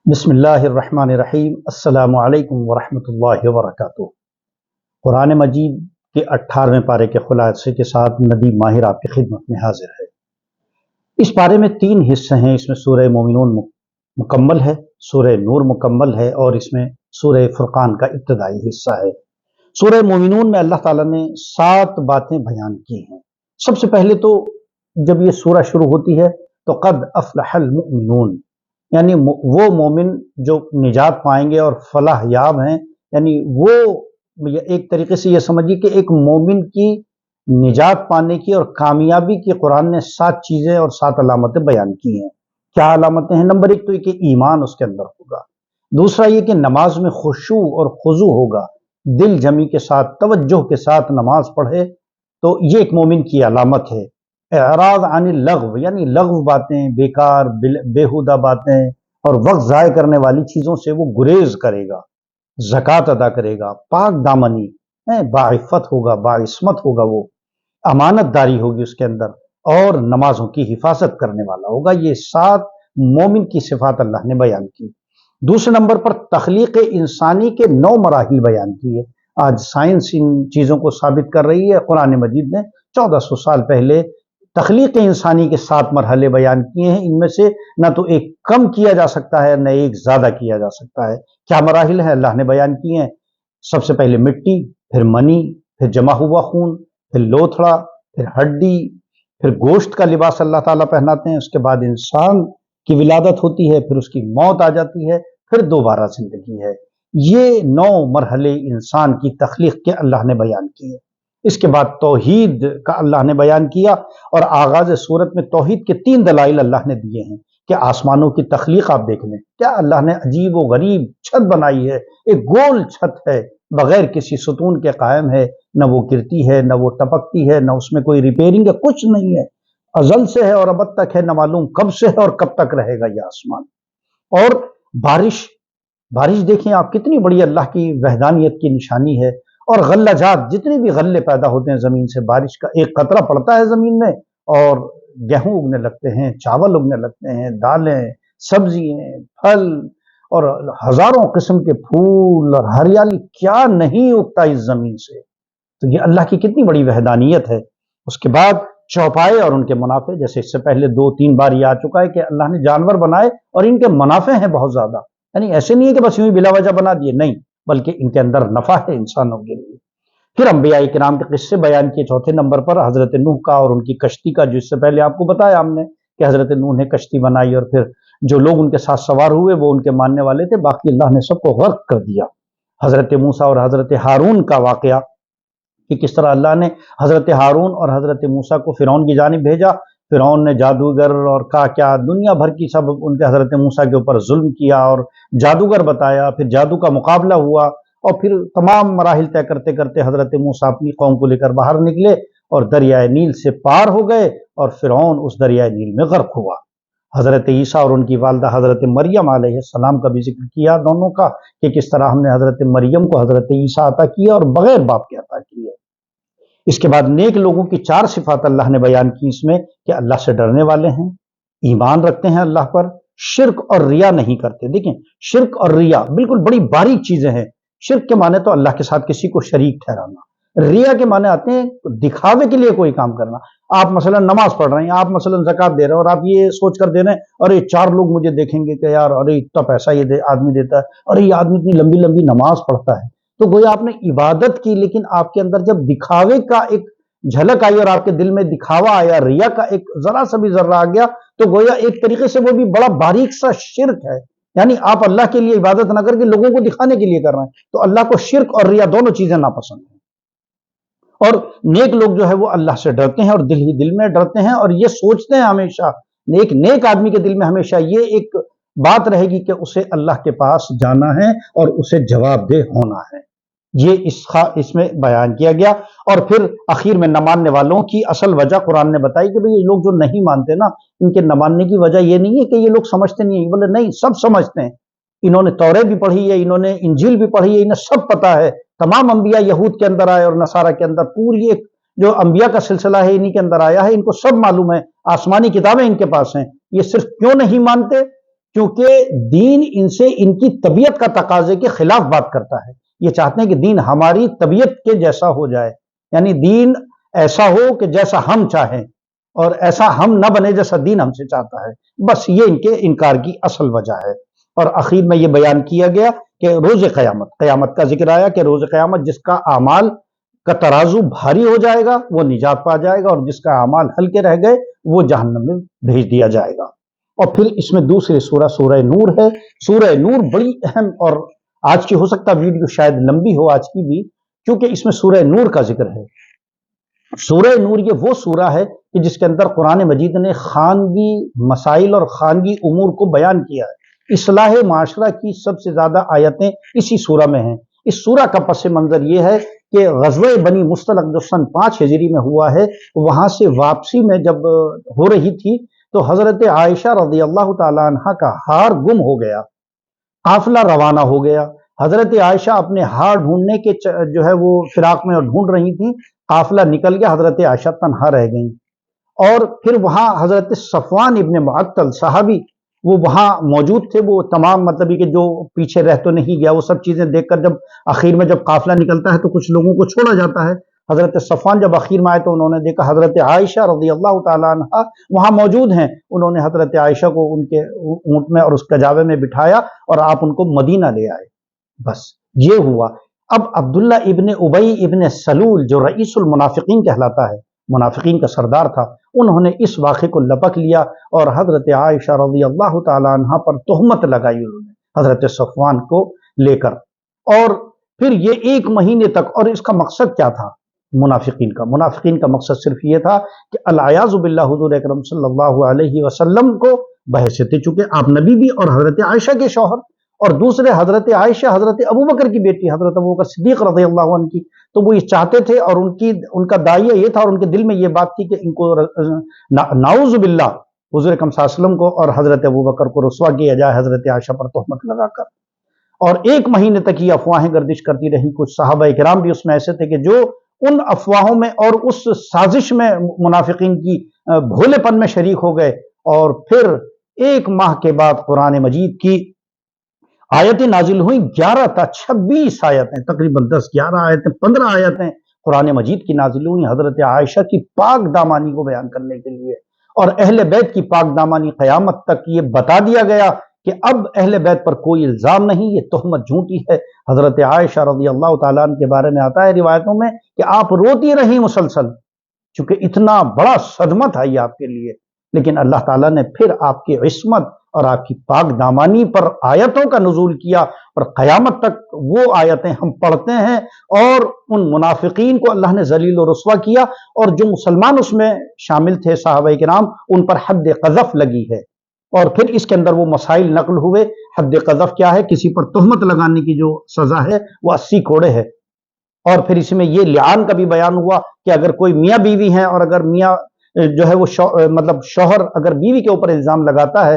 بسم اللہ الرحمن الرحیم۔ السلام علیکم ورحمۃ اللہ وبرکاتہ۔ قرآن مجید کے 18ویں پارے کے خلاصے کے ساتھ ندی ماہر آپ کی خدمت میں حاضر ہے۔ اس پارے میں 3 حصے ہیں۔ اس میں سورہ مومنون مکمل ہے، سورہ نور مکمل ہے، اور اس میں سورہ فرقان کا ابتدائی حصہ ہے۔ سورہ مومنون میں اللہ تعالیٰ نے 7 باتیں بیان کی ہیں۔ سب سے پہلے تو جب یہ سورہ شروع ہوتی ہے تو قد افلح المؤمنون، یعنی وہ مومن جو نجات پائیں گے اور فلاح یاب ہیں، یعنی وہ ایک طریقے سے یہ سمجھیے کہ ایک مومن کی نجات پانے کی اور کامیابی کی قرآن نے 7 چیزیں اور 7 علامتیں بیان کی ہیں۔ کیا علامتیں ہیں؟ نمبر 1 تو یہ کہ ایمان اس کے اندر ہوگا، دوسرا یہ کہ نماز میں خشوع اور خضوع ہوگا، دل جمی کے ساتھ توجہ کے ساتھ نماز پڑھے تو یہ ایک مومن کی علامت ہے۔ اعراض عن اللغو، یعنی لغو باتیں، بیکار بیہودہ باتیں اور وقت ضائع کرنے والی چیزوں سے وہ گریز کرے گا، زکوٰۃ ادا کرے گا، پاک دامنی باعفت ہوگا، باعصمت ہوگا، وہ امانت داری ہوگی اس کے اندر، اور نمازوں کی حفاظت کرنے والا ہوگا۔ یہ 7 مومن کی صفات اللہ نے بیان کی۔ دوسرے نمبر پر تخلیق انسانی کے 9 مراحل بیان کیے۔ آج سائنس ان چیزوں کو ثابت کر رہی ہے۔ قرآن مجید نے 1400 سال پہلے تخلیق انسانی کے 7 مرحلے بیان کیے ہیں۔ ان میں سے نہ تو ایک کم کیا جا سکتا ہے، نہ ایک زیادہ کیا جا سکتا ہے۔ کیا مراحل ہیں اللہ نے بیان کیے ہیں؟ سب سے پہلے مٹی، پھر منی، پھر جمع ہوا خون، پھر لوتھڑا، پھر ہڈی، پھر گوشت کا لباس اللہ تعالیٰ پہناتے ہیں۔ اس کے بعد انسان کی ولادت ہوتی ہے، پھر اس کی موت آ جاتی ہے، پھر دوبارہ زندگی ہے۔ یہ 9 مرحلے انسان کی تخلیق کے اللہ نے بیان کیے۔ اس کے بعد توحید کا اللہ نے بیان کیا، اور آغاز صورت میں توحید کے 3 دلائل اللہ نے دیے ہیں کہ آسمانوں کی تخلیق آپ دیکھ لیں، کیا اللہ نے عجیب و غریب چھت بنائی ہے، ایک گول چھت ہے، بغیر کسی ستون کے قائم ہے، نہ وہ گرتی ہے، نہ وہ ٹپکتی ہے، نہ اس میں کوئی ریپیئرنگ ہے، کچھ نہیں ہے، ازل سے ہے اور ابد تک ہے، نہ معلوم کب سے ہے اور کب تک رہے گا یہ آسمان۔ اور بارش دیکھیں آپ، کتنی بڑی اللہ کی وحدانیت کی نشانی ہے۔ اور غلہ جات، جتنے بھی غلے پیدا ہوتے ہیں زمین سے، بارش کا ایک قطرہ پڑتا ہے زمین میں اور گیہوں اگنے لگتے ہیں، چاول اگنے لگتے ہیں، دالیں، سبزیاں، پھل اور ہزاروں قسم کے پھول اور ہریالی، کیا نہیں اگتا اس زمین سے۔ تو یہ اللہ کی کتنی بڑی وحدانیت ہے۔ اس کے بعد چوپائے اور ان کے منافع، جیسے اس سے پہلے 2-3 بار یہ آ چکا ہے کہ اللہ نے جانور بنائے اور ان کے منافع ہیں بہت زیادہ، یعنی ایسے نہیں ہے کہ بس یوں ہی بلا وجہ بنا دیے، نہیں، بلکہ ان کے اندر نفع ہے انسانوں کے لیے۔ پھر انبیاء کرام کے قصے بیان کیے۔ چوتھے نمبر پر حضرت نوح کا اور ان کی کشتی کا، جو اس سے پہلے آپ کو بتایا ہم نے کہ حضرت نوح نے کشتی بنائی اور پھر جو لوگ ان کے ساتھ سوار ہوئے وہ ان کے ماننے والے تھے، باقی اللہ نے سب کو غرق کر دیا۔ حضرت موسیٰ اور حضرت ہارون کا واقعہ کہ کس طرح اللہ نے حضرت ہارون اور حضرت موسیٰ کو فرعون کی جانب بھیجا، فرعون نے جادوگر اور کیا دنیا بھر کی سب ان کے حضرت موسیٰ کے اوپر ظلم کیا اور جادوگر بتایا، پھر جادو کا مقابلہ ہوا، اور پھر تمام مراحل طے کرتے کرتے حضرت موسیٰ اپنی قوم کو لے کر باہر نکلے اور دریائے نیل سے پار ہو گئے، اور فرعون اس دریائے نیل میں غرق ہوا۔ حضرت عیسیٰ اور ان کی والدہ حضرت مریم علیہ السلام کا بھی ذکر کیا دونوں کا، کہ کس طرح ہم نے حضرت مریم کو حضرت عیسیٰ عطا کیا اور بغیر باپ کے عطا کیے۔ اس کے بعد نیک لوگوں کی 4 صفات اللہ نے بیان کی اس میں، کہ اللہ سے ڈرنے والے ہیں، ایمان رکھتے ہیں اللہ پر، شرک اور ریا نہیں کرتے۔ دیکھیں، شرک اور ریا بالکل بڑی باریک چیزیں ہیں۔ شرک کے معنی تو اللہ کے ساتھ کسی کو شریک ٹھہرانا، ریا کے معنی آتے ہیں دکھاوے کے لیے کوئی کام کرنا۔ آپ مثلا نماز پڑھ رہے ہیں، آپ مثلا زکوٰۃ دے رہے ہیں، اور آپ یہ سوچ کر دے رہے ہیں ارے 4 لوگ مجھے دیکھیں گے کہ یار ارے اتنا پیسہ یہ آدمی دیتا ہے، ارے یہ آدمی اتنی لمبی لمبی نماز پڑھتا ہے، تو گویا آپ نے عبادت کی، لیکن آپ کے اندر جب دکھاوے کا ایک جھلک آئی اور آپ کے دل میں دکھاوا آیا، ریا کا ایک ذرا سا بھی ذرہ آ گیا، تو گویا ایک طریقے سے وہ بھی بڑا باریک سا شرک ہے۔ یعنی آپ اللہ کے لیے عبادت نہ کر کے لوگوں کو دکھانے کے لیے کر رہے ہیں، تو اللہ کو شرک اور ریا دونوں چیزیں ناپسند ہیں۔ اور نیک لوگ جو ہے وہ اللہ سے ڈرتے ہیں، اور دل ہی دل میں ڈرتے ہیں، اور یہ سوچتے ہیں ہمیشہ، ایک نیک آدمی کے دل میں ہمیشہ یہ ایک بات رہے گی کہ اسے اللہ کے پاس جانا ہے اور اسے جواب دہ ہونا ہے۔ یہ اس میں بیان کیا گیا۔ اور پھر آخر میں نہ ماننے والوں کی اصل وجہ قرآن نے بتائی کہ بھئی یہ لوگ جو نہیں مانتے نا، ان کے نہ ماننے کی وجہ یہ نہیں ہے کہ یہ لوگ سمجھتے نہیں ہیں، بولے نہیں، سب سمجھتے ہیں، انہوں نے توریت بھی پڑھی ہے، انہوں نے انجیل بھی پڑھی ہے، انہیں سب پتا ہے، تمام انبیاء یہود کے اندر آئے اور نصارہ کے اندر، پوری ایک جو انبیاء کا سلسلہ ہے انہی کے اندر آیا ہے، ان کو سب معلوم ہے، آسمانی کتابیں ان کے پاس ہیں۔ یہ صرف کیوں نہیں مانتے کیونکہ دین ان سے ان کی طبیعت کا تقاضے کے خلاف بات کرتا ہے. یہ چاہتے ہیں کہ دین ہماری طبیعت کے جیسا ہو جائے، یعنی دین ایسا ہو کہ جیسا ہم چاہیں، اور ایسا ہم نہ بنے جیسا دین ہم سے چاہتا ہے. بس یہ ان کے انکار کی اصل وجہ ہے. اور اخیر میں یہ بیان کیا گیا کہ روز قیامت کا ذکر آیا کہ روز قیامت جس کا اعمال کا ترازو بھاری ہو جائے گا وہ نجات پا جائے گا، اور جس کا اعمال ہلکے رہ گئے وہ جہنم میں بھیج دیا جائے گا. اور پھر اس میں دوسری سورہ نور ہے. سورہ نور بڑی اہم، اور آج کی ہو سکتا ویڈیو شاید لمبی ہو آج کی بھی، کیونکہ اس میں سورہ نور کا ذکر ہے. سورہ نور یہ وہ سورہ ہے کہ جس کے اندر قرآن مجید نے خانگی مسائل اور خانگی امور کو بیان کیا ہے. اصلاح معاشرہ کی سب سے زیادہ آیتیں اسی سورہ میں ہیں. اس سورہ کا پس منظر یہ ہے کہ غزوہ بنی مصطلق جو سن 5 ہجری میں ہوا ہے، وہاں سے واپسی میں جب ہو رہی تھی تو حضرت عائشہ رضی اللہ تعالی عنہ کا ہار گم ہو گیا. قافلہ روانہ ہو گیا. حضرت عائشہ اپنے ہار ڈھونڈنے کے جو ہے وہ فراق میں ڈھونڈ رہی تھی. قافلہ نکل گیا، حضرت عائشہ تنہا رہ گئیں. اور پھر وہاں حضرت صفوان ابن معطل صحابی وہ وہاں موجود تھے. وہ تمام مطلب کہ جو پیچھے رہ تو نہیں گیا، وہ سب چیزیں دیکھ کر جب آخر میں جب قافلہ نکلتا ہے تو کچھ لوگوں کو چھوڑا جاتا ہے. حضرت صفوان جب آخر میں آئے تو انہوں نے دیکھا حضرت عائشہ رضی اللہ تعالیٰ عنہ وہاں موجود ہیں. انہوں نے حضرت عائشہ کو ان کے اونٹ میں اور اس کجاوے میں بٹھایا اور آپ ان کو مدینہ لے آئے. بس یہ ہوا. اب عبداللہ ابن ابی ابن سلول جو رئیس المنافقین کہلاتا ہے، منافقین کا سردار تھا، انہوں نے اس واقعے کو لپک لیا اور حضرت عائشہ رضی اللہ تعالی عنہ پر تہمت لگائی انہوں نے حضرت صفوان کو لے کر. اور پھر یہ 1 مہینے تک، اور اس کا مقصد کیا تھا منافقین کا مقصد صرف یہ تھا کہ العیاذ باللہ حضور اکرم صلی اللہ علیہ وسلم کو بحیثیت چونکہ آپ نبی بھی اور حضرت عائشہ کے شوہر، اور دوسرے حضرت عائشہ حضرت ابوبکر کی بیٹی حضرت ابوبکر صدیق رضی اللہ عنہ کی، تو وہ یہ چاہتے تھے اور ان کا داعیہ یہ تھا اور ان کے دل میں یہ بات تھی کہ ان کو نعوذ باللہ حضور اکرم صلی اللہ علیہ وسلم کو اور حضرت ابوبکر کو رسوا کیا جائے حضرت عائشہ پر تہمت لگا کر. اور 1 مہینے تک یہ افواہیں گردش کرتی رہیں. کچھ صحابہ کرام بھی اس میں ایسے تھے کہ جو ان افواہوں میں اور اس سازش میں منافقین کی بھولے پن میں شریک ہو گئے. اور پھر 1 ماہ کے بعد قرآن مجید کی آیتیں نازل ہوئیں. 11 تا 26 آیتیں، تقریباً 10 11 آیتیں 15 آیتیں قرآن مجید کی نازل ہوئیں حضرت عائشہ کی پاک دامانی کو بیان کرنے کے لیے. اور اہل بیت کی پاک دامانی قیامت تک یہ بتا دیا گیا کہ اب اہل بیت پر کوئی الزام نہیں، یہ تہمت جھوٹی ہے. حضرت عائشہ رضی اللہ تعالیٰ عنہ کے بارے میں آتا ہے روایتوں میں کہ آپ روتی رہیں مسلسل، چونکہ اتنا بڑا صدمہ تھا یہ آپ کے لیے. لیکن اللہ تعالیٰ نے پھر آپ کی عصمت اور آپ کی پاک دامانی پر آیتوں کا نزول کیا، اور قیامت تک وہ آیتیں ہم پڑھتے ہیں. اور ان منافقین کو اللہ نے ذلیل و رسوا کیا، اور جو مسلمان اس میں شامل تھے صحابہ کرام ان پر حد قذف لگی ہے. اور پھر اس کے اندر وہ مسائل نقل ہوئے. حد قذف کیا ہے؟ کسی پر تہمت لگانے کی جو سزا ہے وہ 80 کوڑے ہے. اور پھر اس میں یہ لعان کا بھی بیان ہوا کہ اگر کوئی میاں بیوی ہیں اور اگر میاں جو ہے وہ مطلب شوہر اگر بیوی کے اوپر الزام لگاتا ہے،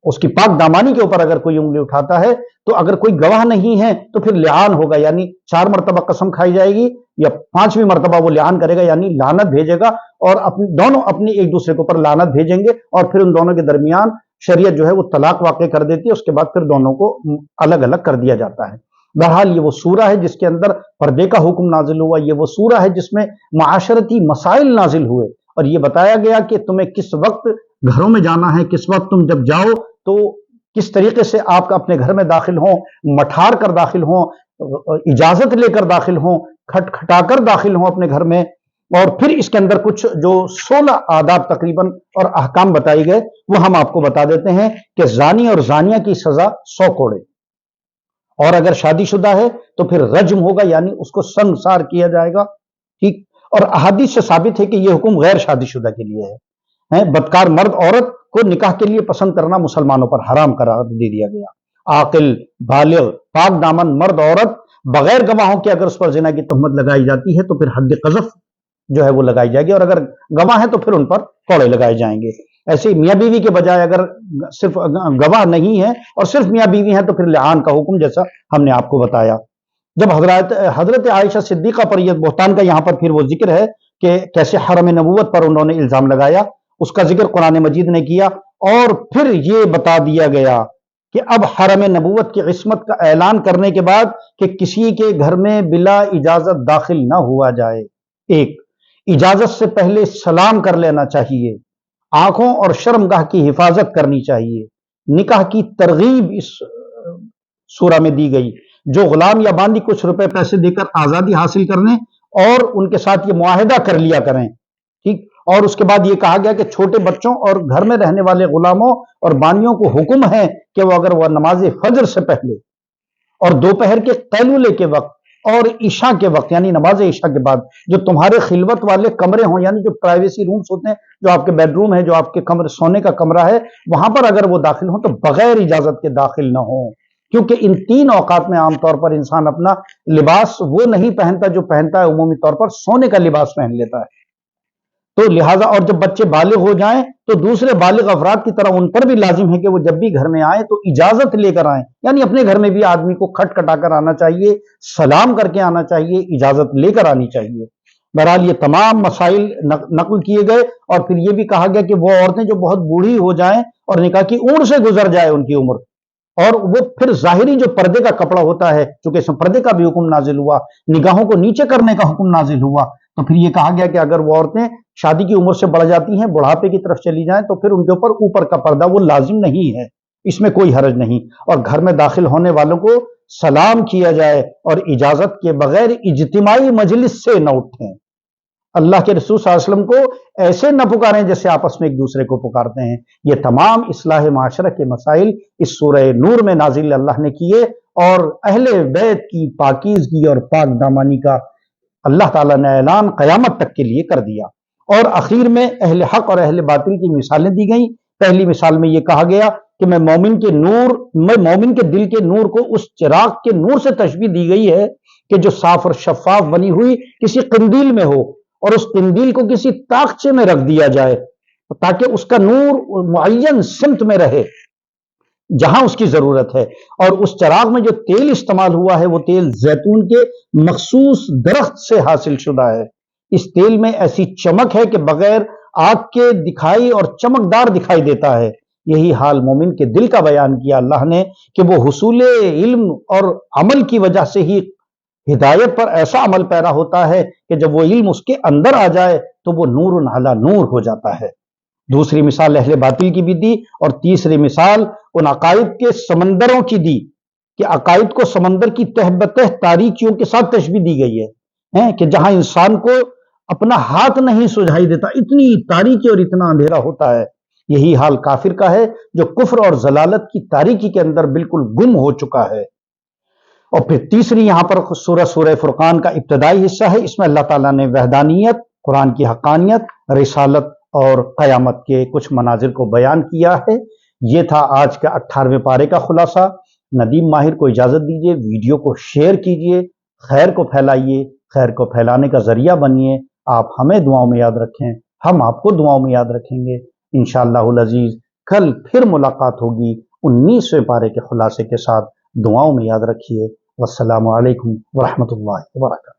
اس کی پاک دامانی کے اوپر اگر کوئی انگلی اٹھاتا ہے، تو اگر کوئی گواہ نہیں ہے تو پھر لعان ہوگا، یعنی 4 مرتبہ قسم کھائی جائے گی یا 5ویں مرتبہ وہ لعان کرے گا، یعنی لعنت بھیجے گا. اور دونوں اپنی ایک دوسرے کے اوپر لعنت بھیجیں گے، اور پھر ان دونوں کے درمیان شریعت جو ہے وہ طلاق واقع کر دیتی ہے. اس کے بعد پھر دونوں کو الگ الگ کر دیا جاتا ہے. بہرحال یہ وہ سورہ ہے جس کے اندر پردے کا حکم نازل ہوا. یہ وہ سورہ ہے جس میں معاشرتی مسائل نازل ہوئے، اور یہ بتایا گیا کہ تمہیں کس وقت گھروں میں جانا ہے، کس وقت تم جب جاؤ تو کس طریقے سے آپ اپنے گھر میں داخل ہوں، مٹھار کر داخل ہوں، اجازت لے کر داخل ہوں، کھٹکھٹا کر داخل ہوں اپنے گھر میں. اور پھر اس کے اندر کچھ جو 16 آداب تقریباً اور احکام بتائی گئے وہ ہم آپ کو بتا دیتے ہیں کہ زانی اور زانیہ کی سزا 100 کوڑے، اور اگر شادی شدہ ہے تو پھر رجم ہوگا، یعنی اس کو سنگسار کیا جائے گا. ٹھیک. اور احادیث سے ثابت ہے کہ یہ حکم غیر شادی شدہ کے لیے ہے. بدکار مرد عورت کو نکاح کے لیے پسند کرنا مسلمانوں پر حرام قرار دے دیا گیا. عاقل بالغ پاک دامن مرد عورت بغیر گواہوں کے اگر اس پر زنا کی تہمت لگائی جاتی ہے تو پھر حد قذف جو ہے وہ لگائی جائے گی، اور اگر گواہ ہے تو پھر ان پر کوڑے لگائے جائیں گے. ایسے میاں بیوی کے بجائے اگر صرف گواہ نہیں ہے اور صرف میاں بیوی ہیں تو پھر لعان کا حکم جیسا ہم نے آپ کو بتایا. جب حضرت عائشہ صدیقہ پر یہ بہتان کا یہاں پر پھر وہ ذکر ہے کہ کیسے حرم نبوت پر انہوں نے الزام لگایا، اس کا ذکر قرآن مجید نے کیا. اور پھر یہ بتا دیا گیا کہ اب حرم نبوت کی عصمت کا اعلان کرنے کے بعد کہ کسی کے گھر میں بلا اجازت داخل نہ ہوا جائے، ایک اجازت سے پہلے سلام کر لینا چاہیے، آنکھوں اور شرمگاہ کی حفاظت کرنی چاہیے، نکاح کی ترغیب اس سورہ میں دی گئی، جو غلام یا باندی کچھ روپے پیسے دے کر آزادی حاصل کرنے اور ان کے ساتھ یہ معاہدہ کر لیا کریں، ٹھیک۔ اور اس کے بعد یہ کہا گیا کہ چھوٹے بچوں اور گھر میں رہنے والے غلاموں اور بانیوں کو حکم ہے کہ وہ اگر وہ نماز فجر سے پہلے اور دوپہر کے قیلولے کے وقت اور عشاء کے وقت یعنی نماز عشاء کے بعد جو تمہارے خلوت والے کمرے ہوں، یعنی جو پرائیویسی رومز ہوتے ہیں، جو آپ کے بیڈ روم ہے، جو آپ کے کمرے سونے کا کمرہ ہے، وہاں پر اگر وہ داخل ہوں تو بغیر اجازت کے داخل نہ ہوں، کیونکہ ان تین اوقات میں عام طور پر انسان اپنا لباس وہ نہیں پہنتا جو پہنتا ہے عمومی طور پر سونے کا لباس پہن لیتا ہے، تو لہٰذا اور جب بچے بالغ ہو جائیں تو دوسرے بالغ افراد کی طرح ان پر بھی لازم ہے کہ وہ جب بھی گھر میں آئیں تو اجازت لے کر آئیں، یعنی اپنے گھر میں بھی آدمی کو کھٹکھٹا کر آنا چاہیے، سلام کر کے آنا چاہیے، اجازت لے کر آنی چاہیے۔ بہرحال یہ تمام مسائل نقل کیے گئے، اور پھر یہ بھی کہا گیا کہ وہ عورتیں جو بہت بوڑھی ہو جائیں اور نکاح کی عمر سے گزر جائے ان کی عمر، اور وہ پھر ظاہری جو پردے کا کپڑا ہوتا ہے، چونکہ اس میں پردے کا بھی حکم نازل ہوا، نگاہوں کو نیچے کرنے کا حکم نازل ہوا، تو پھر یہ کہا گیا کہ اگر وہ عورتیں شادی کی عمر سے بڑھ جاتی ہیں، بڑھاپے کی طرف چلی جائیں، تو پھر ان کے اوپر کا پردہ وہ لازم نہیں ہے، اس میں کوئی حرج نہیں، اور گھر میں داخل ہونے والوں کو سلام کیا جائے اور اجازت کے بغیر اجتماعی مجلس سے نہ اٹھیں۔ اللہ کے رسول صلی اللہ علیہ وسلم کو ایسے نہ پکاریں جیسے آپس میں ایک دوسرے کو پکارتے ہیں۔ یہ تمام اصلاح معاشرہ کے مسائل اس سورہ نور میں نازل اللہ نے کیے، اور اہل بیت کی پاکیزگی اور پاک دامانی کا اللہ تعالیٰ نے اعلان قیامت تک کے لیے کر دیا۔ اور اخیر میں اہل حق اور اہل باطل کی مثالیں دی گئیں۔ پہلی مثال میں یہ کہا گیا کہ میں مومن کے دل کے نور کو اس چراغ کے نور سے تشبیہ دی گئی ہے کہ جو صاف اور شفاف بنی ہوئی کسی قندیل میں ہو، اور اس قندیل کو کسی تاخچے میں رکھ دیا جائے تاکہ اس کا نور معین سمت میں رہے جہاں اس کی ضرورت ہے، اور اس چراغ میں جو تیل استعمال ہوا ہے وہ تیل زیتون کے مخصوص درخت سے حاصل شدہ ہے۔ اس تیل میں ایسی چمک ہے کہ بغیر آگ کے دکھائی اور چمکدار دکھائی دیتا ہے۔ یہی حال مومن کے دل کا بیان کیا اللہ نے کہ وہ حصول علم اور عمل کی وجہ سے ہی ہدایت پر ایسا عمل پیرا ہوتا ہے کہ جب وہ علم اس کے اندر آ جائے تو وہ نور علی نور ہو جاتا ہے۔ دوسری مثال اہل باطل کی بھی دی، اور تیسری مثال ان عقائد کے سمندروں کی دی کہ عقائد کو سمندر کی تہ بتہ تاریکیوں کے ساتھ تشبیہ دی گئی ہے کہ جہاں انسان کو اپنا ہاتھ نہیں سجھائی دیتا، اتنی تاریکی اور اتنا اندھیرا ہوتا ہے۔ یہی حال کافر کا ہے جو کفر اور ضلالت کی تاریکی کے اندر بالکل گم ہو چکا ہے۔ اور پھر تیسری یہاں پر سورہ فرقان کا ابتدائی حصہ ہے، اس میں اللہ تعالیٰ نے وحدانیت، قرآن کی حقانیت، رسالت اور قیامت کے کچھ مناظر کو بیان کیا ہے۔ یہ تھا آج کا 18ویں پارے کا خلاصہ۔ ندیم ماہر کو اجازت دیجیے، ویڈیو کو شیئر کیجیے، خیر کو پھیلائیے، خیر کو پھیلانے کا ذریعہ بنیے۔ آپ ہمیں دعاؤں میں یاد رکھیں، ہم آپ کو دعاؤں میں یاد رکھیں گے انشاءاللہ العزیز۔ کل پھر ملاقات ہوگی 19ویں پارے کے خلاصے کے ساتھ۔ دعاؤں میں یاد رکھیے۔ والسلام علیکم ورحمۃ اللہ وبرکاتہ۔